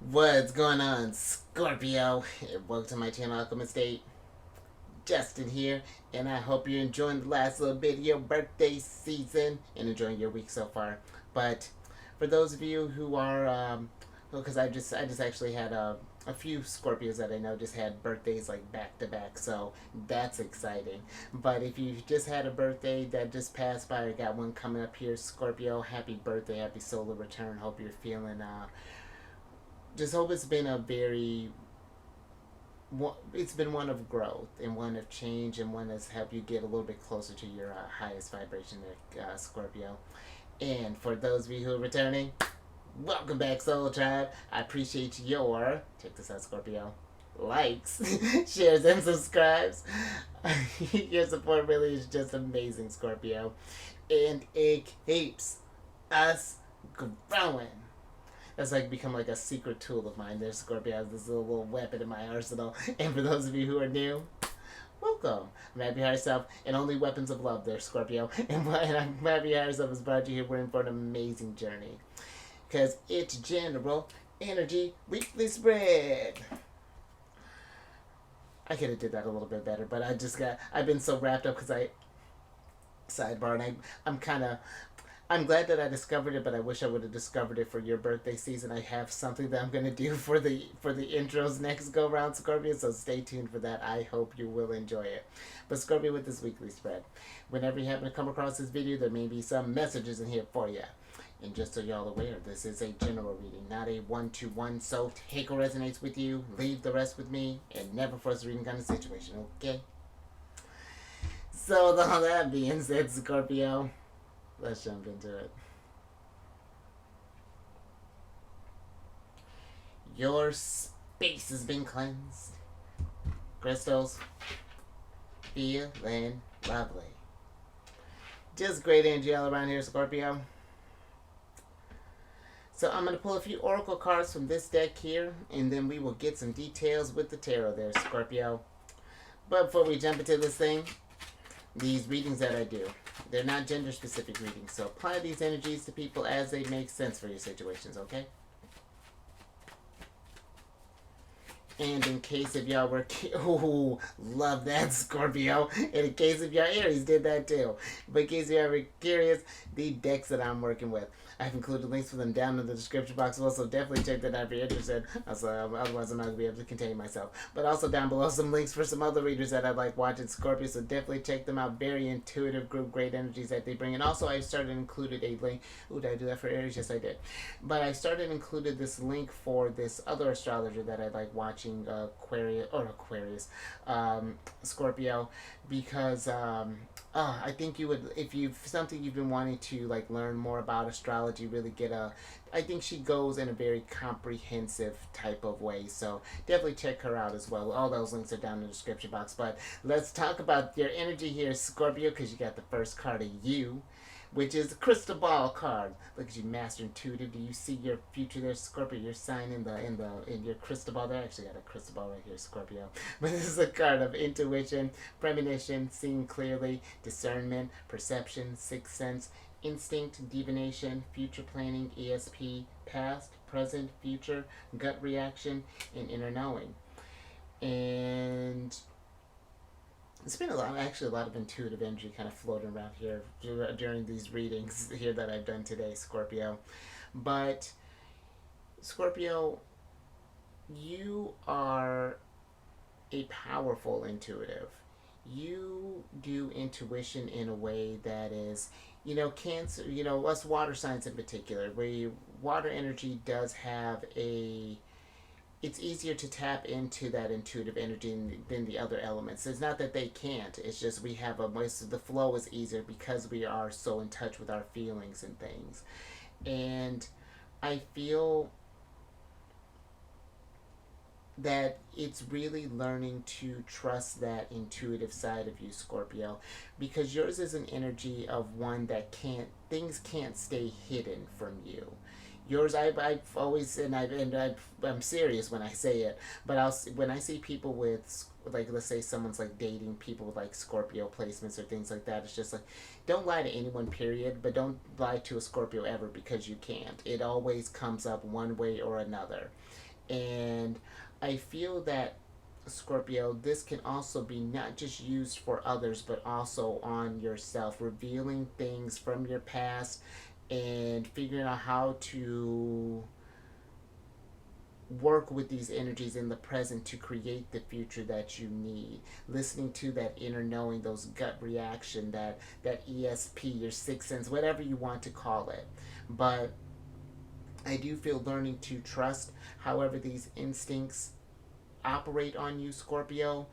What's going on, Scorpio? Welcome to my channel, Alchemist. Justin here, and I hope you're enjoying the last little bit of your birthday season and enjoying your week so far. But for those of you who are, because I just actually had a few Scorpios that I know just had birthdays like back to back, so that's exciting. But if you just had a birthday that just passed by or got one coming up here, Scorpio, happy birthday, happy solar return. Hope you're feeling just hope it's been a very it's been one of growth and one of change and one that's helped you get a little bit closer to your highest vibration there, Scorpio. And for those of you who are returning, welcome back, Soul Tribe. I appreciate your, check this out, Scorpio, likes, shares, and subscribes. Your support really is just amazing, Scorpio. And it keeps us growing. That's like become like a secret tool of mine. There's Scorpio has this little weapon in my arsenal. And for those of you who are new, welcome. I'm happy yourself, and only weapons of love there, Scorpio. And I'm happy yourself has brought you here. We're in for an amazing journey. Because it's General Energy Weekly Spread. I could have did that a little bit better, but I've been so wrapped up because sidebar, and I'm kind of, I'm glad that I discovered it, but I wish I would have discovered it for your birthday season. I have something that I'm gonna do for the intros next go round, Scorpio. So stay tuned for that. I hope you will enjoy it. But Scorpio, with this weekly spread, whenever you happen to come across this video, there may be some messages in here for you. And just so y'all aware, this is a general reading, not a one-to-one. So take what resonates with you, leave the rest with me, and never force a reading kind of situation. Okay. So with all that being said, Scorpio, let's jump into it. Your space has been cleansed. Crystals, feeling lovely. Just great energy all around here, Scorpio. So I'm going to pull a few oracle cards from this deck here, and then we will get some details with the tarot there, Scorpio. But before we jump into this thing, these readings that I do, they're not gender specific readings, so apply these energies to people as they make sense for your situations, okay? And in case of y'all were, oh, love that, Scorpio. And in case of y'all Aries, did that too. But in case y'all were curious, the decks that I'm working with, I've included links for them down in the description box below, so definitely check that out if you're interested. Also, otherwise I'm not going to be able to contain myself. But also down below some links for some other readers that I like watching, Scorpio, so definitely check them out. Very intuitive group, great energies that they bring. And also I started included a link. Ooh, did I do that for Aries? Yes, I did. But I started included this link for this other astrologer that I like watching, Aquarius, Scorpio, because I think you would, if you something you've been wanting to like learn more about astrology, really get a, I think she goes in a very comprehensive type of way, so definitely check her out as well. All those links are down in the description box. But let's talk about your energy here, Scorpio, because you got the first card of you, which is the crystal ball card. Look at you, master intuitive. Do you see your future there, Scorpio? Your sign in your crystal ball there. I actually got a crystal ball right here, Scorpio. But this is a card of intuition, premonition, seeing clearly, discernment, perception, sixth sense, instinct, divination, future planning, ESP, past, present, future, gut reaction, and inner knowing. And it's been a lot of intuitive energy kind of floating around here during these readings here that I've done today, Scorpio. But Scorpio, you are a powerful intuitive. You do intuition in a way that is, Cancer, us water signs in particular, where water energy does have a, it's easier to tap into that intuitive energy than the other elements. It's not that they can't. It's just we have the flow is easier because we are so in touch with our feelings and things. And I feel that it's really learning to trust that intuitive side of you, Scorpio, because yours is an energy of one that things can't stay hidden from you. Yours, I've always, I'm serious when I say it, but when I see people with, like, let's say someone's like dating people with like Scorpio placements or things like that, it's just like, don't lie to anyone, period, but don't lie to a Scorpio ever, because you can't. It always comes up one way or another. And I feel that, Scorpio, this can also be not just used for others, but also on yourself, revealing things from your past and figuring out how to work with these energies in the present to create the future that you need. Listening to that inner knowing, those gut reaction, that ESP, your sixth sense, whatever you want to call it. But I do feel learning to trust however these instincts operate on you, Scorpio,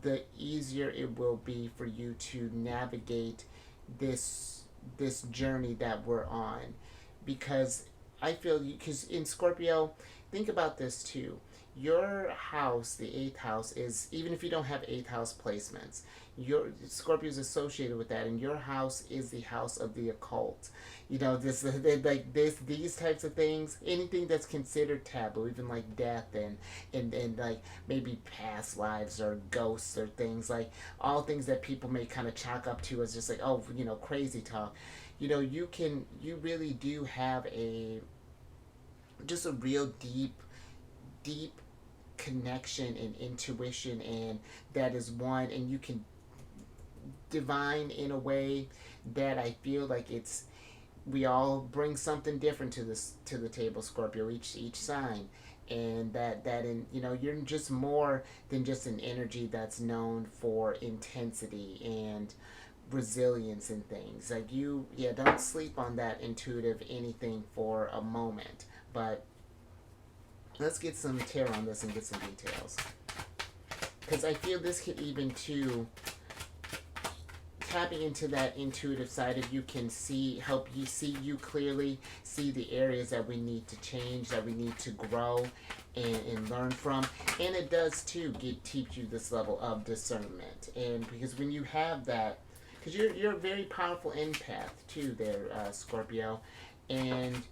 the easier it will be for you to navigate this journey that we're on. Because I feel you, because in Scorpio, think about this too. Your house, the eighth house, is, even if you don't have eighth house placements, your Scorpio is associated with that, and your house is the house of the occult. You know, this like this these types of things, anything that's considered taboo, even like death and like maybe past lives or ghosts or things, like all things that people may kind of chalk up to as just like, oh, crazy talk. You really do have a just a real deep connection and intuition, and that is one, and you can divine in a way that I feel like it's, we all bring something different to the table, Scorpio, each sign. And that in you're just more than just an energy that's known for intensity and resilience and things. Like, don't sleep on that intuitive anything for a moment. But let's get some tarot on this and get some details, because I feel this could even too, tapping into that intuitive side of you can help you see you clearly, see the areas that we need to change, that we need to grow and learn from. And it does too teach you this level of discernment. And because when you have that, because you're a very powerful empath too there, Scorpio, and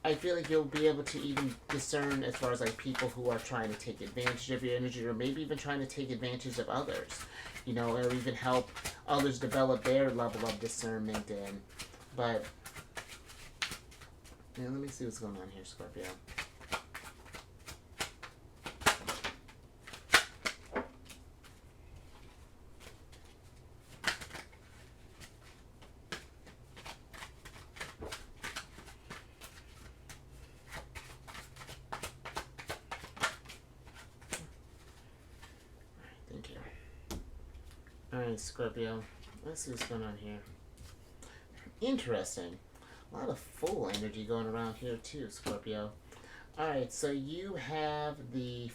I feel like you'll be able to even discern as far as like people who are trying to take advantage of your energy, or maybe even trying to take advantage of others, or even help others develop their level of discernment. But let me see what's going on here, Scorpio. Alright, Scorpio. Let's see what's going on here. Interesting. A lot of full energy going around here too, Scorpio. Alright, so you have the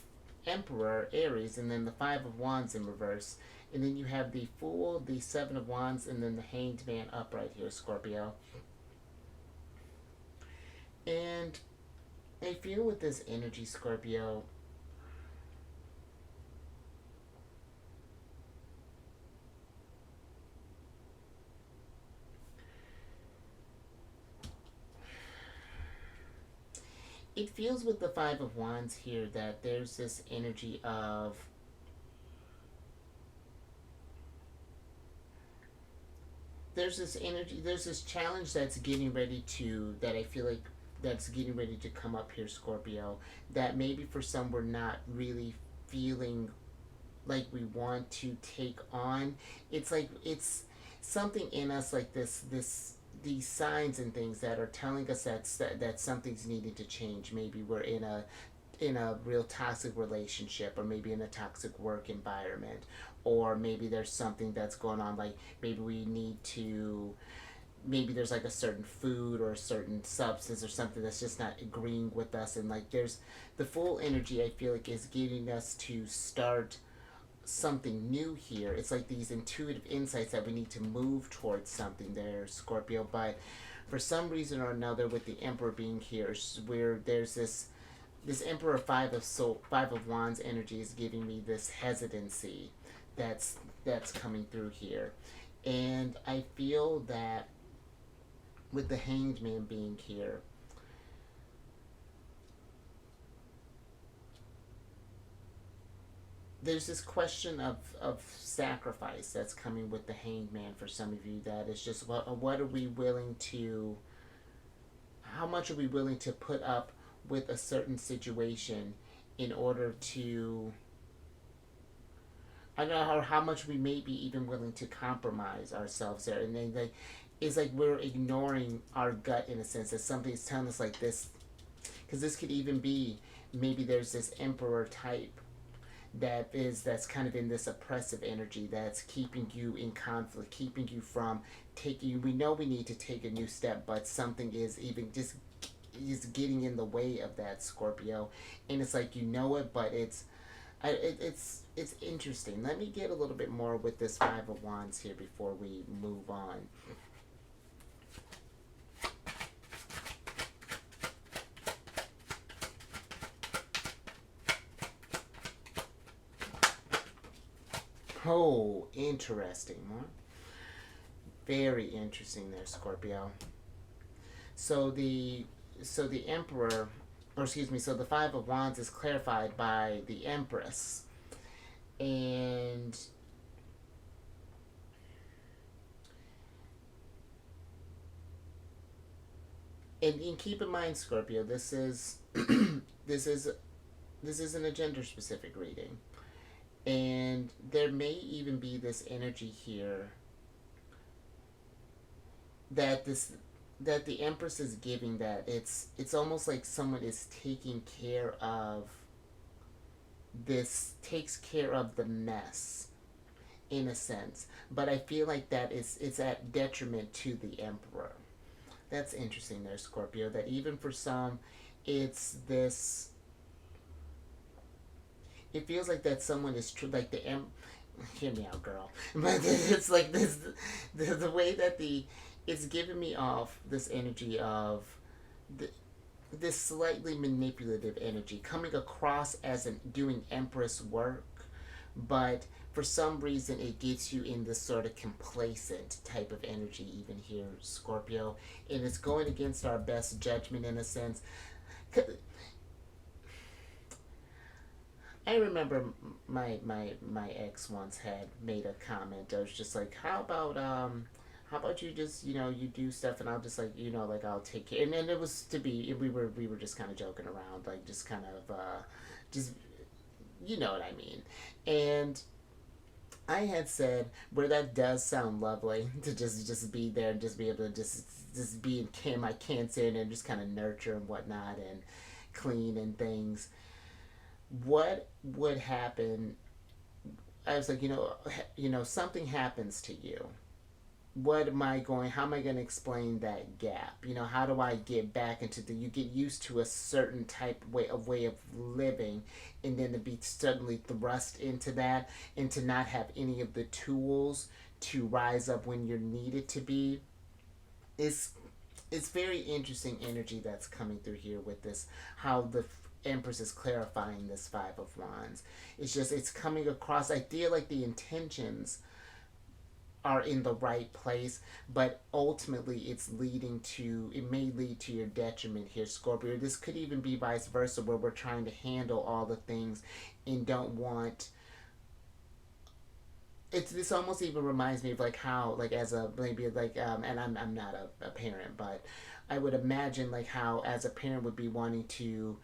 Emperor, Aries, and then the Five of Wands in reverse. And then you have the Fool, the Seven of Wands, and then the Hanged Man upright here, Scorpio. And I feel with this energy, Scorpio, it feels with the Five of Wands here that there's this energy of there's this challenge that's getting ready to, that I feel like that's getting ready to come up here, Scorpio, that maybe for some we're not really feeling like we want to take on. It's like it's something in us, like these signs and things that are telling us that something's needing to change. Maybe we're in a real toxic relationship, or maybe in a toxic work environment, or maybe there's something that's going on, like maybe there's like a certain food or a certain substance or something that's just not agreeing with us. And like there's the full energy, I feel like, is getting us to start something new here. It's like these intuitive insights that we need to move towards something there, Scorpio. But for some reason or another, with the Emperor being here, where there's this Emperor Five of Wands energy is giving me this hesitancy that's coming through here. And I feel that with the Hanged Man being here, there's this question of sacrifice that's coming with the Hanged Man for some of you. That is just what are we willing to, how much are we willing to put up with a certain situation in order to, I don't know how much we may be even willing to compromise ourselves there. And then like it's like we're ignoring our gut in a sense that something's telling us like this, because this could even be maybe there's this emperor type that's kind of in this oppressive energy that's keeping you in conflict, keeping you from taking. We know we need to take a new step, but something is even just is getting in the way of that, Scorpio. And it's like you know it, but it's interesting. Let me get a little bit more with this Five of Wands here before we move on. Oh, interesting. Huh? Very interesting there, Scorpio. So the Emperor, or excuse me, so the Five of Wands is clarified by the Empress. And and keep in mind, Scorpio, this is this is this isn't a gender specific reading. And there may even be this energy here that this that the Empress is giving, that it's almost like someone is taking care of this, takes care of the mess in a sense, but I feel like that is it's at detriment to the Emperor. That's interesting there, Scorpio, that even for some it's this, it feels like that someone is true like hear me out, girl. But it's like this, the way that the it's giving me off this energy of the, this slightly manipulative energy coming across as doing Empress work, but for some reason it gets you in this sort of complacent type of energy even here, Scorpio, and it's going against our best judgment in a sense. I remember my ex once had made a comment. I was just like, how about you just, you do stuff and I'll just like, like I'll take care. And then it was to be, we were just kind of joking around, like just kind of just, you know what I mean. And I had said, where that does sound lovely to just be there and just be able to just be in my Cancer and just kind of nurture and whatnot and clean and things. What would happen? I was like, something happens to you. What am I going? How am I going to explain that gap? How do I get back into you get used to a certain type way of living, and then to be suddenly thrust into that, and to not have any of the tools to rise up when you're needed to be. It's very interesting energy that's coming through here with this. How the Empress is clarifying this Five of Wands. It's coming across. I feel like the intentions are in the right place, but ultimately it may lead to your detriment here, Scorpio. This could even be vice versa, where we're trying to handle all the things and don't want. This almost even reminds me of like how, like, as a maybe like and I'm not a parent, but I would imagine like how as a parent would be wanting to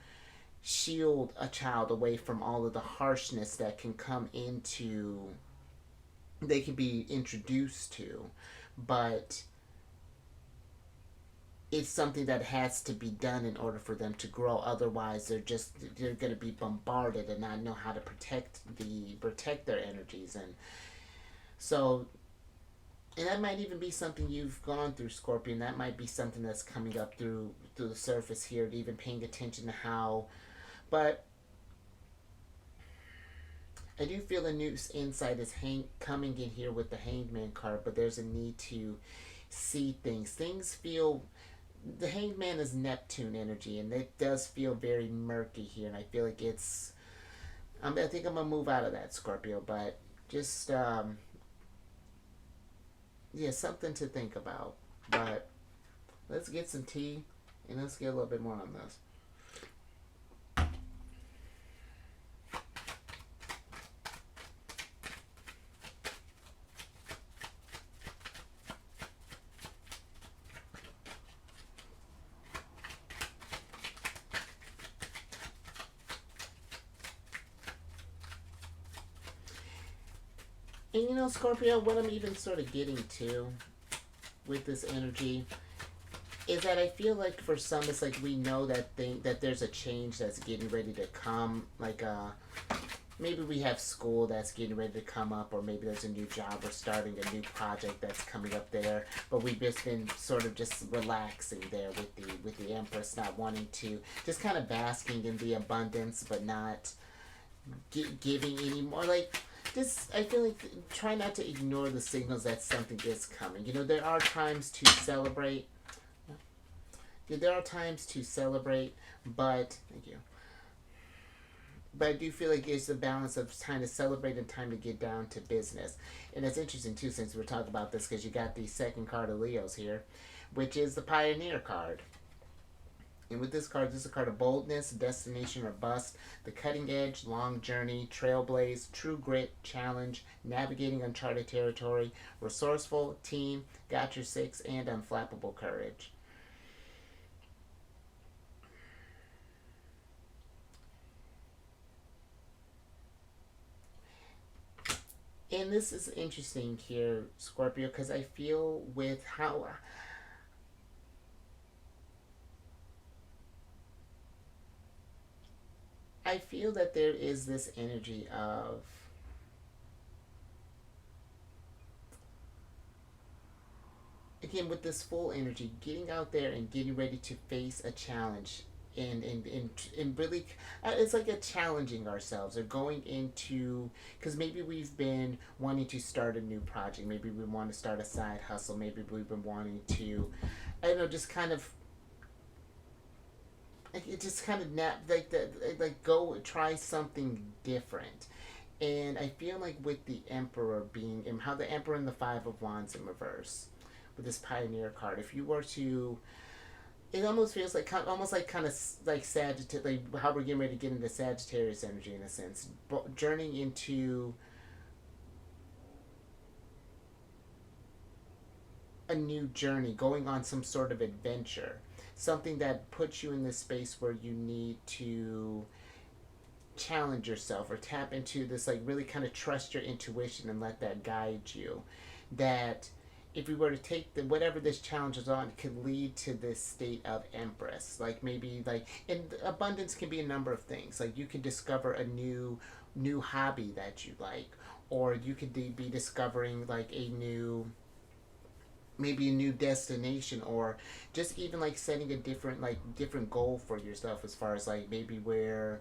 shield a child away from all of the harshness that can come into, they can be introduced to, but it's something that has to be done in order for them to grow. Otherwise they're going to be bombarded and not know how to protect their energies. And so, and that might even be something you've gone through, Scorpion. That might be something that's coming up through the surface here, even paying attention to how. But I do feel a new insight is coming in here with the Hanged Man card, but there's a need to see things. Things feel, the Hanged Man is Neptune energy, and it does feel very murky here, and I feel like I think I'm gonna move out of that, Scorpio, but just yeah, something to think about. But let's get some tea and let's get a little bit more on this. And you know, Scorpio, what I'm even sort of getting to with this energy is that I feel like for some it's like we know that there's a change that's getting ready to come. Like maybe we have school that's getting ready to come up, or maybe there's a new job or starting a new project that's coming up there. But we've just been sort of just relaxing there with the Empress, not wanting to, just kind of basking in the abundance, but not giving any more. Like just, I feel like try not to ignore the signals that something is coming. You know, there are times to celebrate. Yeah, there are times to celebrate, but thank you. But I do feel like it's a balance of time to celebrate and time to get down to business. And it's interesting too, since we're talking about this, because you got the second card of Leo's here, which is the Pioneer card. And with this card, this is a card of boldness, destination or bust, the cutting edge, long journey, trailblaze, true grit, challenge, navigating uncharted territory, resourceful, team, got your six, and unflappable courage. And this is interesting here, Scorpio, because I feel with how I feel that there is this energy of, again, with this full energy, getting out there and getting ready to face a challenge. And really, it's like a challenging ourselves or going into, because maybe we've been wanting to start a new project, maybe we want to start a side hustle, maybe we've been wanting to, I don't know, just kind of, like, it just kind of like the, like go try something different. And I feel like with the Emperor being, and how the Emperor and the Five of Wands in reverse with this Pioneer card, if you were to, it almost feels like almost like kind of like Sagittarius, like how we're getting ready to get into Sagittarius energy in a sense, but journeying into a new journey, going on some sort of adventure, something that puts you in this space where you need to challenge yourself or tap into this, like really kind of trust your intuition and let that guide you. That if we were to take the whatever this challenge is on, it could lead to this state of Empress. Like maybe like, and abundance can be a number of things. Like you could discover a new hobby that you like, or you could be discovering like a new, maybe a new destination, or just even like setting a different goal for yourself, as far as like maybe where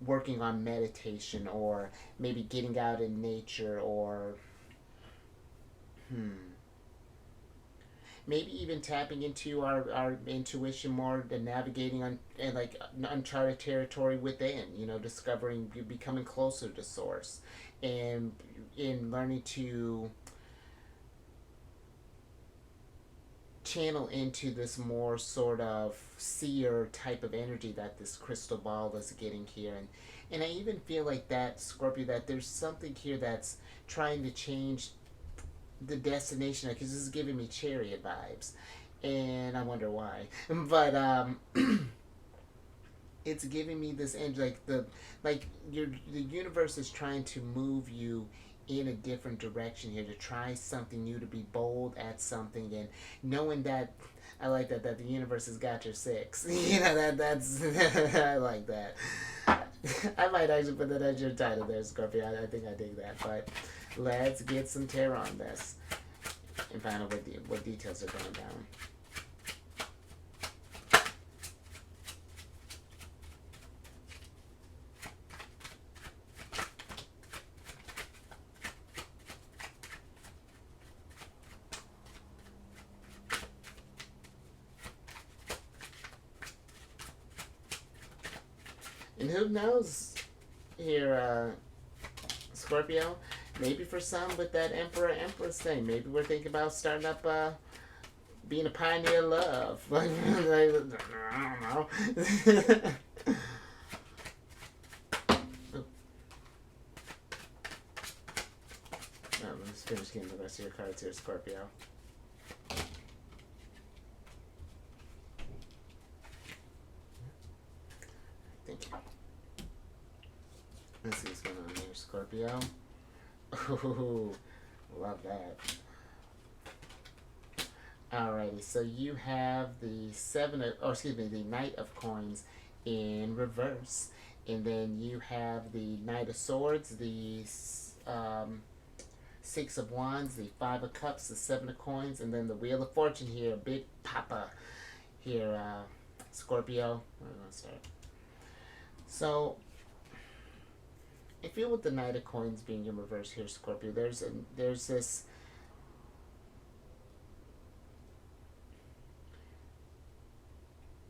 working on meditation, or maybe getting out in nature, or maybe even tapping into our intuition more, and navigating on and like uncharted territory within, you know, discovering, becoming closer to source, and in learning to channel into this more sort of seer type of energy that this crystal ball is getting here. And I even feel like that, Scorpio, that there's something here that's trying to change the destination, because this is giving me Chariot vibes, and I wonder why. But it's giving me this energy, like the universe is trying to move you in a different direction here, to try something new, to be bold at something, and knowing that, I like that the universe has got your six. You know, that's I like that. I might actually put that as your title there, Scorpio. I think I dig that. But let's get some tarot on this and find out what details are going down. And who knows here, Scorpio? Maybe for some, with that Emperor Empress thing, maybe we're thinking about starting up, being a pioneer of love. Like, I don't know. Let's finish getting the rest of your cards here, Scorpio. Thank you. Let's see what's going on here, Scorpio. Ooh, love that. Alrighty, so you have the the Knight of Coins in reverse, and then you have the Knight of Swords, the um, Six of Wands, the Five of Cups, the Seven of Coins, and then the Wheel of Fortune here, Big Papa here, Scorpio. We're gonna start. So I feel with the Knight of Coins being in reverse here, Scorpio, there's this.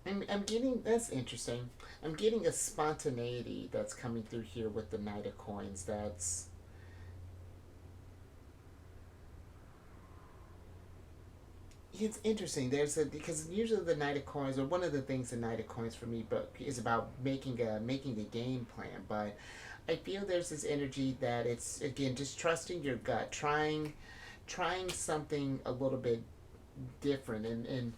I'm getting that's interesting. I'm getting a spontaneity that's coming through here with the Knight of Coins. That's it's interesting. There's a because usually the Knight of Coins, or one of the things the Knight of Coins for me, but is about making a game plan. But I feel there's this energy that it's again just trusting your gut, trying something a little bit different, and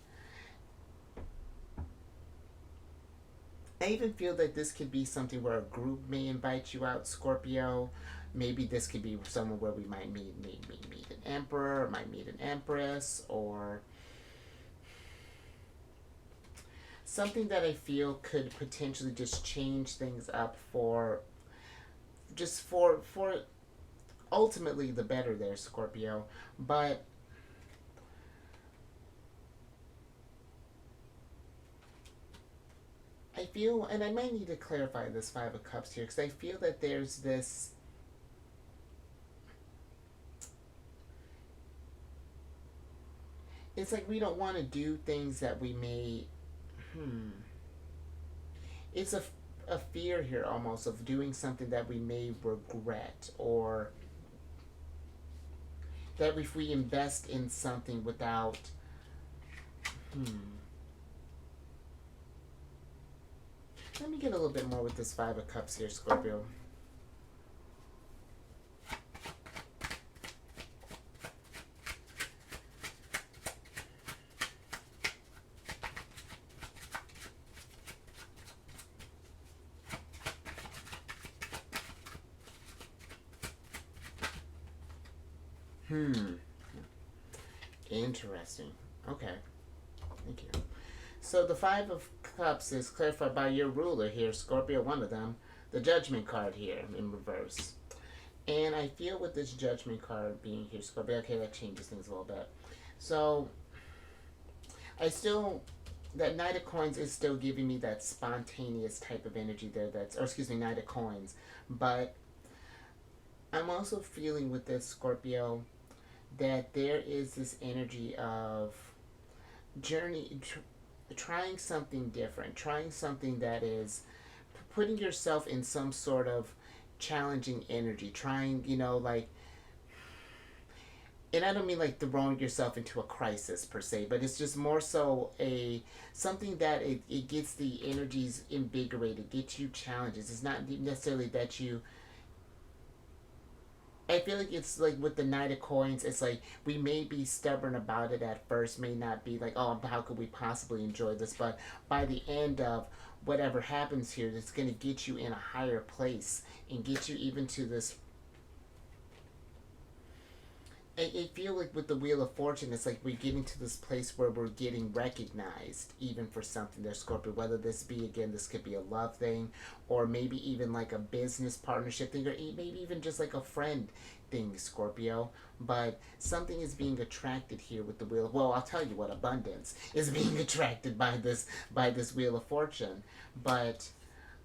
I even feel that this could be something where a group may invite you out, Scorpio. Maybe this could be somewhere where we might meet an emperor, or might meet an empress, or something that I feel could potentially just change things up for ultimately the better there, Scorpio. But I feel, and I might need to clarify this Five of Cups here, because I feel that there's this. It's like we don't want to do things that we may. Hmm. It's a fear here almost of doing something that we may regret, or that if we invest in something without. Hmm. Let me get a little bit more with this Five of Cups here, Scorpio. Hmm. Interesting. Okay. Thank you. So the Five of Cups is clarified by your ruler here, Scorpio, one of them. The Judgment card here in reverse. And I feel with this Judgment card being here, Scorpio, okay, that changes things a little bit. So I still, that Knight of Coins is still giving me that spontaneous type of energy there. Or excuse me, Knight of Coins. But I'm also feeling with this Scorpio that there is this energy of journey, trying something different, trying something that is putting yourself in some sort of challenging energy, trying, like, and I don't mean like throwing yourself into a crisis per se, but it's just more so a something that it gets the energies invigorated, gets you challenges. It's not necessarily that you. I feel like it's like with the Knight of Coins, it's like we may be stubborn about it at first, may not be like, oh, how could we possibly enjoy this? But by the end of whatever happens here, it's going to get you in a higher place and get you even to this. I feel like with the Wheel of Fortune, it's like we're getting to this place where we're getting recognized, even for something there, Scorpio. Whether this be, again, this could be a love thing, or maybe even like a business partnership thing, or maybe even just like a friend thing, Scorpio. But something is being attracted here with the Wheel. Well, I'll tell you what, abundance is being attracted by this Wheel of Fortune. But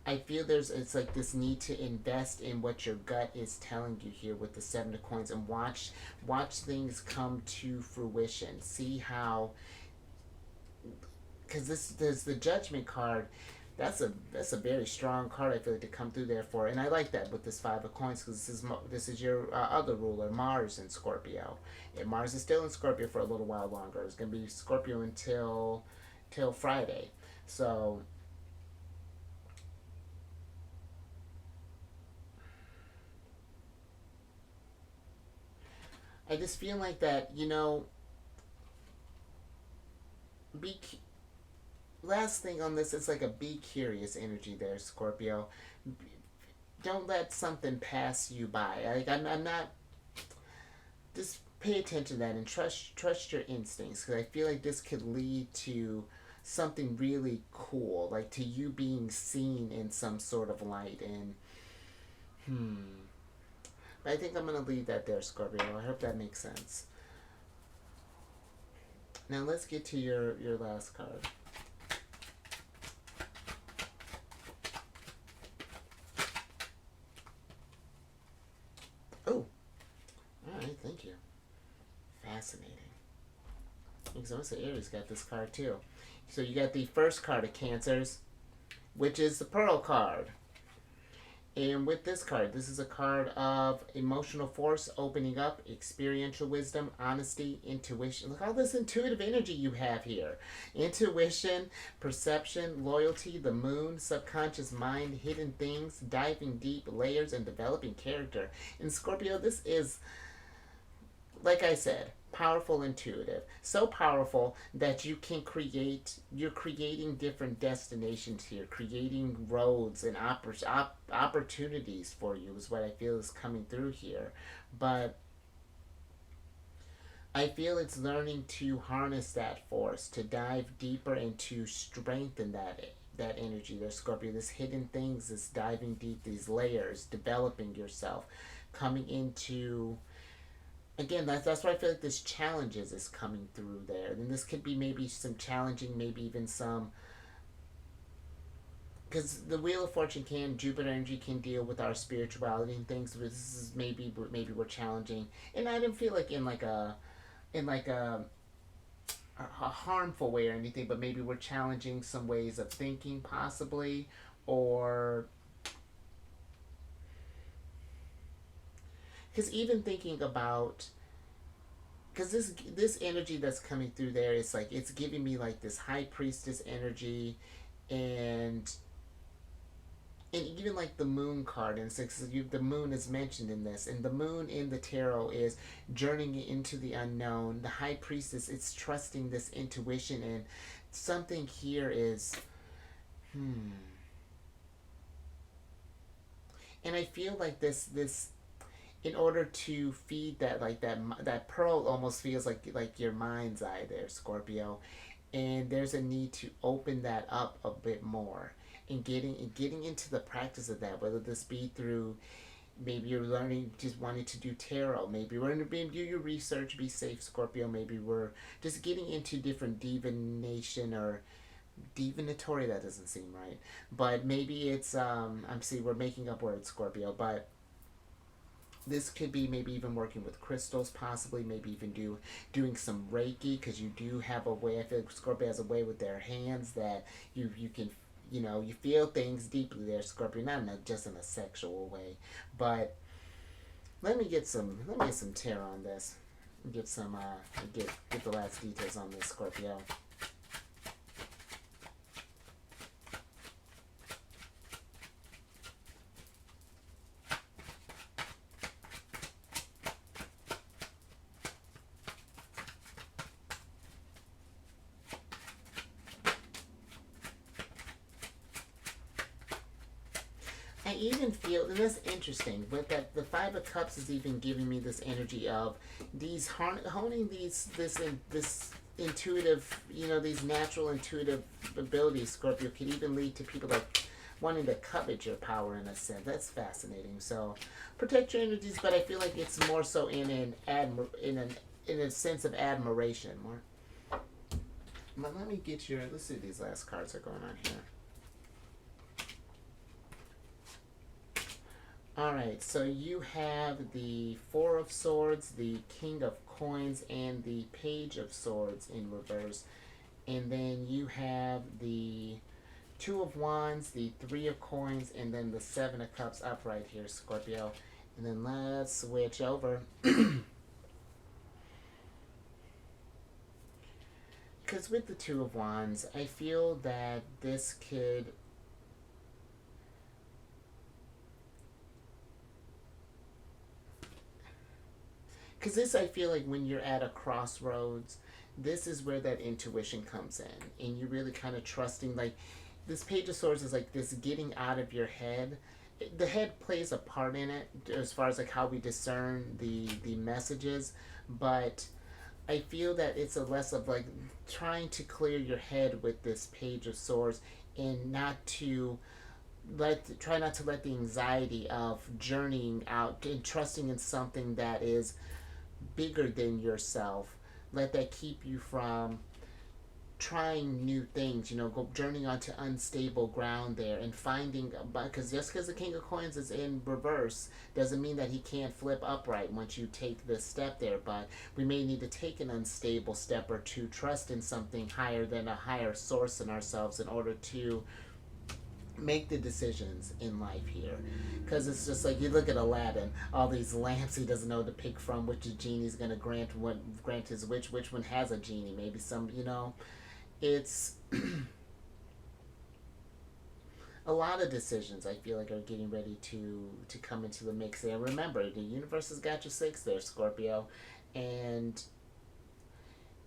I feel it's like this need to invest in what your gut is telling you here with the Seven of Coins, and watch things come to fruition. See how, because this there's the Judgment card. That's a very strong card, I feel like, to come through there for, and I like that with this Five of Coins, because this is your other ruler, Mars in Scorpio, and Mars is still in Scorpio for a little while longer. It's gonna be Scorpio until till Friday, so I just feel like that, be last thing on this, it's like a be curious energy there, Scorpio. Don't let something pass you by. Like I'm not. just pay attention to that and trust your instincts, because I feel like this could lead to something really cool, like to you being seen in some sort of light. And I think I'm gonna leave that there, Scorpio. I hope that makes sense. Now let's get to your last card. Oh, all right, thank you. Fascinating. Because also Aries got this card too. So you got the first card of Cancers, which is the Pearl card. And with this card, this is a card of emotional force, opening up, experiential wisdom, honesty, intuition. Look at all this intuitive energy you have here. Intuition, perception, loyalty, the moon, subconscious mind, hidden things, diving deep, layers, and developing character. In Scorpio, this is, like I said, powerful, intuitive. So powerful that you're creating different destinations here, creating roads and opportunities for you, is what I feel is coming through here. But I feel it's learning to harness that force, to dive deeper and to strengthen that energy there, Scorpio. This hidden things, this diving deep, these layers, developing yourself, coming into, again, that's why I feel like this challenges is coming through there. And this could be maybe some challenging, maybe even some, because the Wheel of Fortune Jupiter energy can deal with our spirituality and things. But this is maybe we're challenging, and I didn't feel like in like a harmful way or anything, but maybe we're challenging some ways of thinking, possibly, or because even thinking about, because this energy that's coming through there is like, it's giving me like this high priestess energy, and even like the moon card, and six, the moon is mentioned in this, and the moon in the tarot is journeying into the unknown. The high priestess, it's trusting this intuition, and something here is, and I feel like this in order to feed that, like that pearl almost feels like your mind's eye there, Scorpio, and there's a need to open that up a bit more, and getting into the practice of that, whether this be through, maybe you're learning, just wanting to do tarot, maybe we're going to do your research, be safe, Scorpio, maybe we're just getting into different divination or divinatory, that doesn't seem right, but maybe it's I'm see, we're making up words, Scorpio, but this could be maybe even working with crystals, possibly maybe even doing some Reiki, because you do have a way, I feel like Scorpio has a way with their hands that you can, you feel things deeply there, Scorpio, not just in a sexual way. But let me get some tarot on this, get some get the last details on this, Scorpio. I even feel, and that's interesting, but that the Five of Cups is even giving me this energy of these honing this intuitive, these natural intuitive abilities, Scorpio, could even lead to people like wanting to covet your power in a sense. That's fascinating. So protect your energies, but I feel like it's more so in a sense of admiration. More. But let me get let's see what these last cards are going on here. Alright, so you have the Four of Swords, the King of Coins, and the Page of Swords in reverse. And then you have the Two of Wands, the Three of Coins, and then the Seven of Cups upright here, Scorpio. And then let's switch over. Because with the Two of Wands, I feel that this could, because this, I feel like when you're at a crossroads, this is where that intuition comes in, and you're really kind of trusting, like, this Page of Swords is like this getting out of your head the head plays a part in it as far as like how we discern the messages, but I feel that it's a less of like trying to clear your head with this Page of Swords, and not to try not to let the anxiety of journeying out and trusting in something that is bigger than yourself, let that keep you from trying new things, go journeying onto unstable ground there and finding, because just because the King of Coins is in reverse doesn't mean that he can't flip upright once you take this step there. But we may need to take an unstable step or two, trust in something higher than a higher source in ourselves in order to make the decisions in life here. Because it's just like you look at Aladdin, all these lamps he doesn't know to pick from, which genie's going to grant his which one has a genie, maybe some, it's a lot of decisions I feel like are getting ready to come into the mix there. Remember, the universe has got your six there, Scorpio, and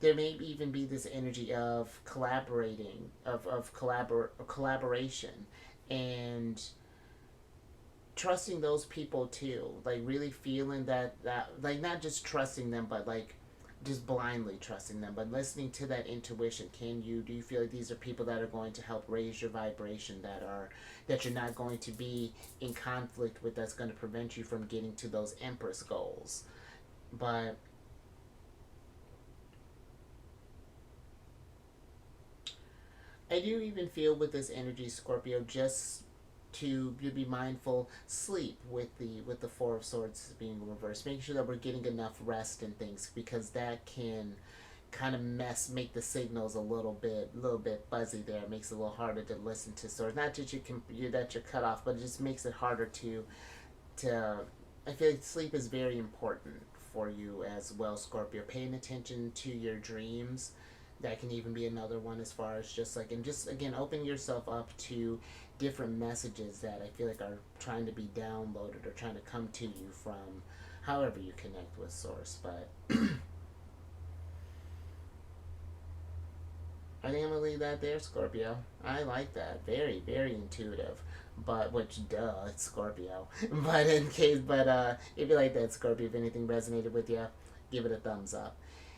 there may even be this energy of collaborating, collaboration, and trusting those people too. Like really feeling that like not just trusting them, but like just blindly trusting them, but listening to that intuition. Do you feel like these are people that are going to help raise your vibration, that you're not going to be in conflict with, that's going to prevent you from getting to those Empress goals? But I do even feel with this energy, Scorpio, just to be mindful, sleep with the Four of Swords being reversed, making sure that we're getting enough rest and things, because that can kind of make the signals a little bit fuzzy there. It makes it a little harder to listen to swords. Not that that you're cut off, but it just makes it harder to. I feel like sleep is very important for you as well, Scorpio. Paying attention to your dreams, that can even be another one, as far as just like, and just again opening yourself up to different messages that I feel like are trying to be downloaded or trying to come to you from however you connect with source. But I think I'm gonna leave that there, Scorpio. I like that. Very, very intuitive. But which duh, it's Scorpio. But if you like that, Scorpio, if anything resonated with you, give it a thumbs up.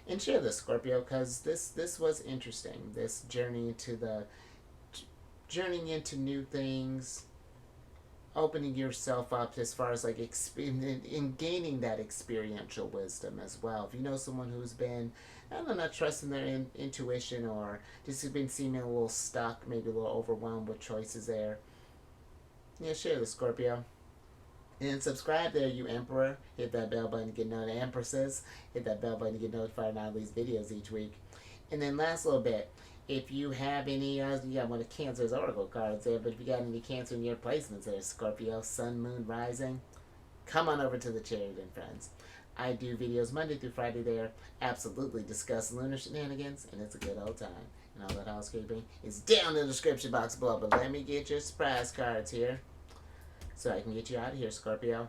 And share this, Scorpio, because this was interesting. This journeying into new things, opening yourself up as far as like in gaining that experiential wisdom as well. If you know someone who's been, I don't know, not trusting their intuition, or just been seeming a little stuck, maybe a little overwhelmed with choices there, yeah, share the, Scorpio. And subscribe there, you Emperor. Hit that bell button to get notified. Empresses, hit that bell button to get notified on all these videos each week. And then last little bit, if you have any, you got one of Cancer's oracle cards there, but if you got any Cancer in your placements there, Scorpio, Sun, Moon, Rising, come on over to the charity then, friends. I do videos Monday through Friday there, absolutely discuss lunar shenanigans, and it's a good old time. And all that housekeeping is down in the description box below. But let me get your surprise cards here, so I can get you out of here, Scorpio.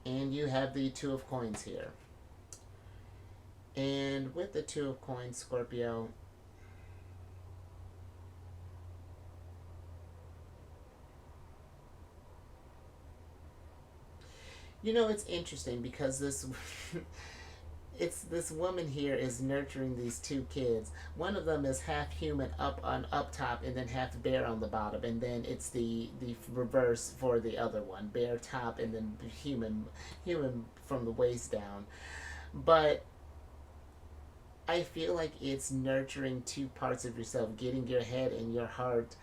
And you have the Two of Coins here. And with the Two of Coins, Scorpio, it's interesting because this woman here is nurturing these two kids. One of them is half human up top, and then half bear on the bottom, and then it's the reverse for the other one, bear top and then human from the waist down. But I feel like it's nurturing two parts of yourself, getting your head and your heart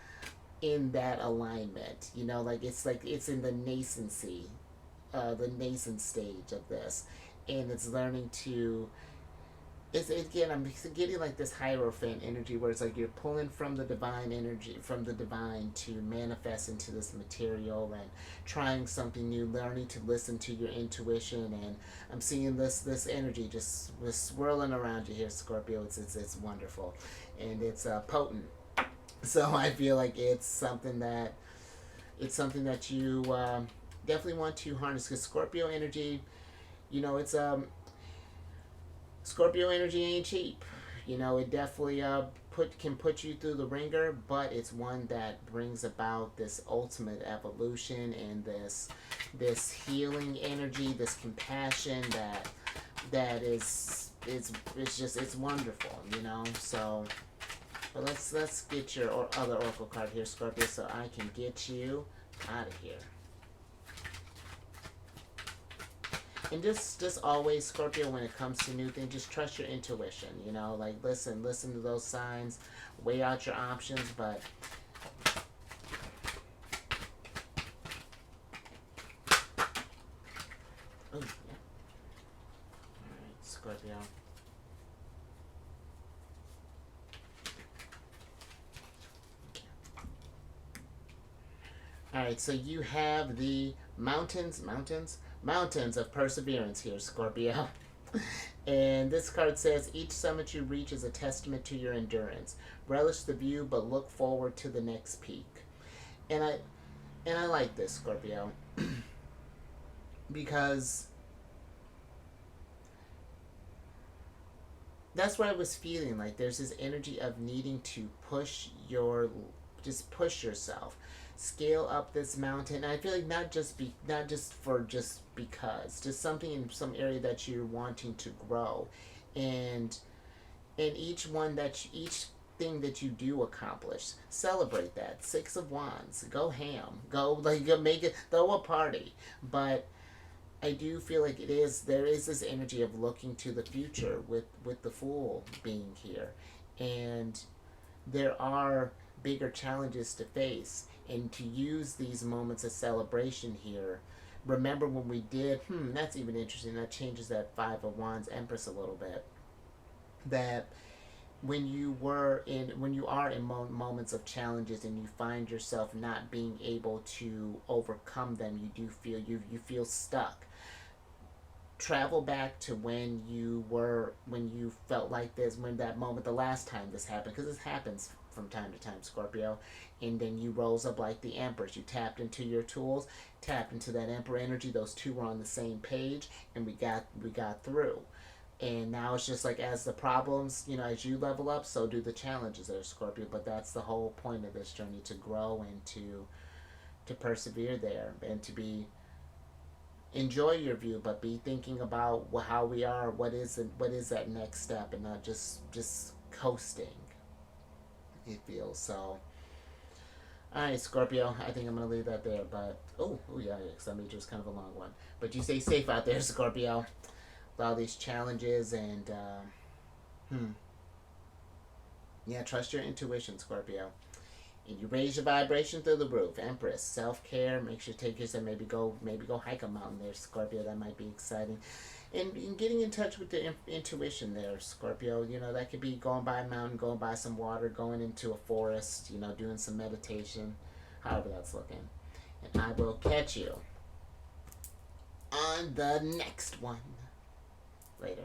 in that alignment. Like it's in the nascency, the nascent stage of this, and it's learning to. It's again, I'm getting like this Hierophant energy, where it's like you're pulling from the divine energy, from the divine, to manifest into this material, and trying something new, learning to listen to your intuition. And I'm seeing this energy just swirling around you here, Scorpio. It's wonderful, and it's potent. So I feel like it's something that you definitely want to harness, because Scorpio energy, it's Scorpio energy ain't cheap. It definitely can put you through the ringer, but it's one that brings about this ultimate evolution and this healing energy, this compassion that is it's wonderful, you know. So, but let's get your other oracle card here, Scorpio, so I can get you out of here. And just always, Scorpio, when it comes to new things, just trust your intuition, you know, like listen to those signs, weigh out your options, but oh yeah. Alright, Scorpio. Alright, so you have the mountains of perseverance here, Scorpio. And this card says, each summit you reach is a testament to your endurance. Relish the view, but look forward to the next peak. And I like this, Scorpio, because that's what I was feeling like. There's this energy of needing to push yourself, scale up this mountain. And I feel like not just because, just something in some area that you're wanting to grow, and each thing that you do accomplish, celebrate that. Six of Wands, go ham, go make it, throw a party. But I do feel like there is this energy of looking to the future with the Fool being here, and there are bigger challenges to face, and to use these moments of celebration here. Remember when we did, that's even interesting, that changes that Five of Wands Empress a little bit, that when you are in moments of challenges and you find yourself not being able to overcome them, you feel stuck. Travel back to when you felt like this, when that moment, the last time this happened, because this happens from time to time, Scorpio, and then you rose up like the Empress. You tapped into your tools, tapped into that Emperor energy. Those two were on the same page, and we got through. And now it's just like, as the problems, as you level up, so do the challenges there, Scorpio. But that's the whole point of this journey, to grow and to persevere there, and to enjoy your view, but be thinking about how we are, what is that next step, and not just coasting, it feels. So, alright, Scorpio, I think I'm going to leave that there. But oh yeah, because that major was kind of a long one. But you stay safe out there, Scorpio, with all these challenges. And yeah, trust your intuition, Scorpio. And you raise your vibration through the roof. Empress, self-care, make sure you take yourself, maybe go hike a mountain there, Scorpio. That might be exciting. And getting in touch with the intuition there, Scorpio. That could be going by a mountain, going by some water, going into a forest, doing some meditation, however that's looking. And I will catch you on the next one. Later.